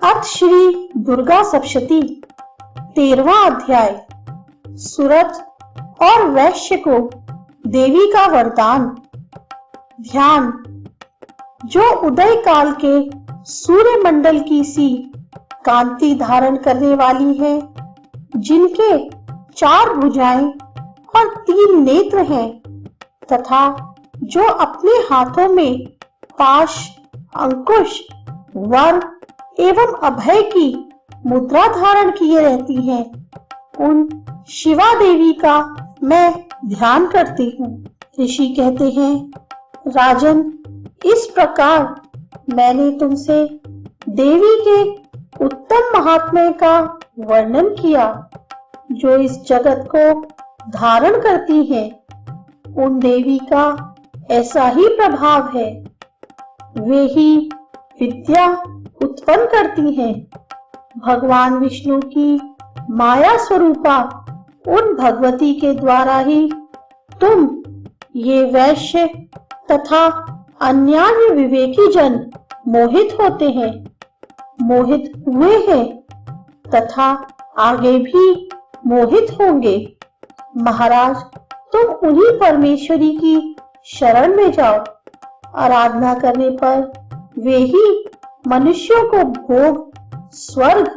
अर्थ श्री दुर्गा सप्तशती 13वां अध्याय। सुरथ और वैश्य को देवी का वरदान। ध्यान। जो उदय काल के सूर्य मंडल की सी कांति धारण करने वाली है, जिनके 4 भुजाएं और 3 नेत्र हैं, तथा जो अपने हाथों में पाश, अंकुश, वर एवं अभय की मुद्रा धारण किए रहती हैं, उन शिवा देवी का मैं ध्यान करती हूँ। ऋषि कहते हैं, राजन, इस प्रकार मैंने तुमसे देवी के उत्तम महात्म्य का वर्णन किया, जो इस जगत को धारण करती हैं। उन देवी का ऐसा ही प्रभाव है। वे ही विद्या उत्पन्न करती हैं। भगवान विष्णु की माया स्वरूपा उन भगवती के द्वारा ही तुम ये वैश्य तथा अन्यान्य विवेकी जन मोहित होते हैं, मोहित हुए हैं तथा आगे भी मोहित होंगे। महाराज, तुम उन्हीं परमेश्वरी की शरण में जाओ। आराधना करने पर वे ही मनुष्यों को भोग, स्वर्ग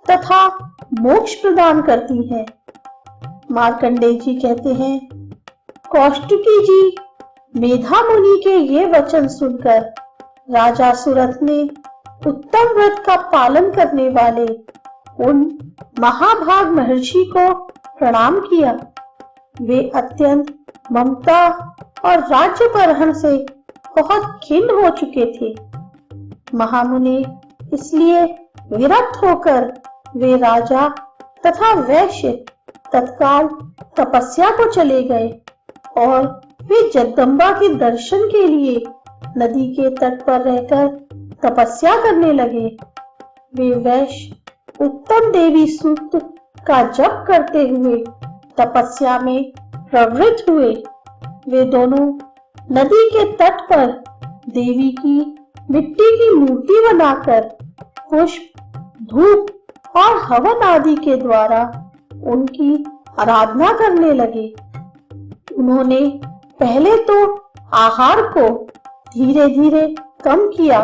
तथा मोक्ष प्रदान करती हैं। मार्कंडेय जी कहते हैं, कौष्टुकी जी मेधा मुनि के ये वचन सुनकर राजा सुरथ ने उत्तम व्रत का पालन करने वाले उन महाभाग महर्षि को प्रणाम किया। वे अत्यंत ममता और राज्य परहन से बहुत खिन्न हो चुके थे। महामुनि इसलिए विरक्त होकर वे राजा तथा वैश्य तत्काल तपस्या को चले गए और वे जगदम्बा के दर्शन के लिए नदी के तट पर रहकर तपस्या करने लगे। वे वैश्य उत्तम देवी सूक्त का जप करते हुए तपस्या में प्रवृत्त हुए। वे दोनों नदी के तट पर देवी की मिट्टी की मूर्ति बनाकर पुष्प, धूप और हवन आदि के द्वारा उनकी आराधना करने लगे। उन्होंने पहले तो आहार को धीरे धीरे कम किया,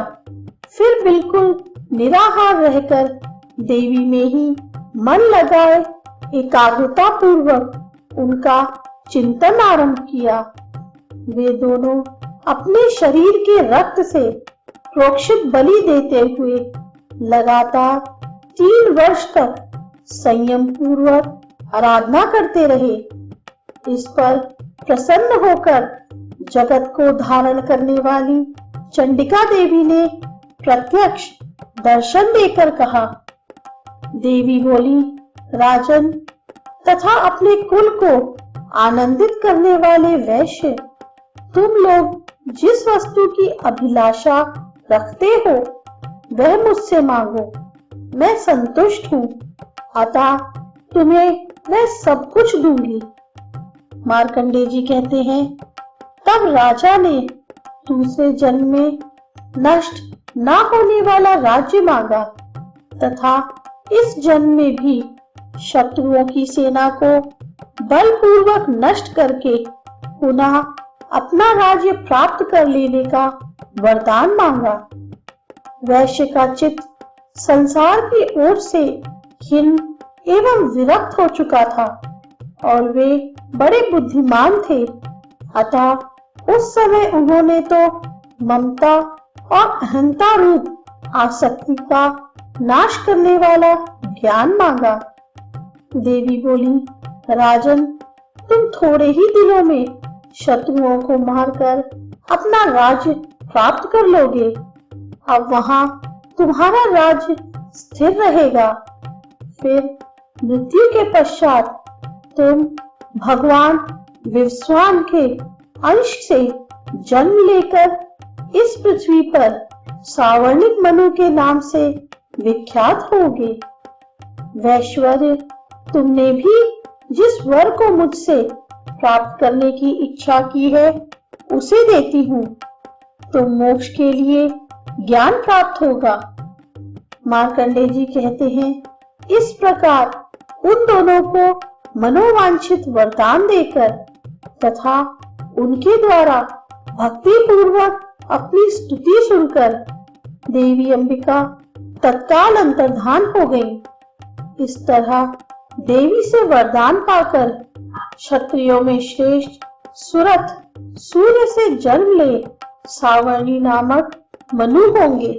फिर बिल्कुल निराहार रहकर देवी में ही मन लगाए एकाग्रता पूर्वक उनका चिंतन आरंभ किया। वे दोनों अपने शरीर के रक्त से प्रोक्षित बलि देते हुए लगातार 3 वर्ष तक संयम पूर्वक आराधना करते रहे। इस पर प्रसन्न होकर जगत को धारण करने वाली चंडिका देवी ने प्रत्यक्ष दर्शन देकर कहा। देवी बोली, राजन तथा अपने कुल को आनंदित करने वाले वैश्य, तुम लोग जिस वस्तु की अभिलाषा रखते हो वह मुझसे मांगो, मैं संतुष्ट हूँ, अतः तुम्हें मैं सब कुछ दूंगी। मार्कंडेय जी कहते हैं, तब राजा ने दूसरे जन्म में नष्ट न होने वाला राज्य मांगा तथा इस जन्म में भी शत्रुओं की सेना को बलपूर्वक नष्ट करके पुनः अपना राज्य प्राप्त कर लेने का वरदान मांगा। वैश्य का चित्त संसार की ओर से खिन्न एवं विरक्त हो चुका था और वे बड़े बुद्धिमान थे, अतः उस समय उन्होंने तो ममता और अहंता रूप आसक्ति का नाश करने वाला ज्ञान मांगा। देवी बोली, राजन, तुम थोड़े ही दिनों में शत्रुओं को मारकर अपना राज्य प्राप्त कर लोगे। अब वहां तुम्हारा राज्य स्थिर रहेगा। फिर मृत्यु के पश्चात तुम भगवान विवस्वान के अंश से जन्म लेकर इस पृथ्वी पर सावर्णिक मनु के नाम से विख्यात होगे। वैश्वर्य, तुमने भी जिस वर को मुझसे प्राप्त करने की इच्छा की है उसे देती हूँ। तुम मोक्ष के लिए ज्ञान प्राप्त होगा। मार्कंडेय जी कहते हैं, इस प्रकार उन दोनों को मनोवांछित वरदान देकर तथा उनके द्वारा भक्ति पूर्वक अपनी स्तुति सुनकर देवी अंबिका तत्काल अंतर्धान हो गई। इस तरह देवी से वरदान पाकर क्षत्रियों में श्रेष्ठ सुरथ सूर्य से जन्म ले सावर्णी नामक मनु होंगे।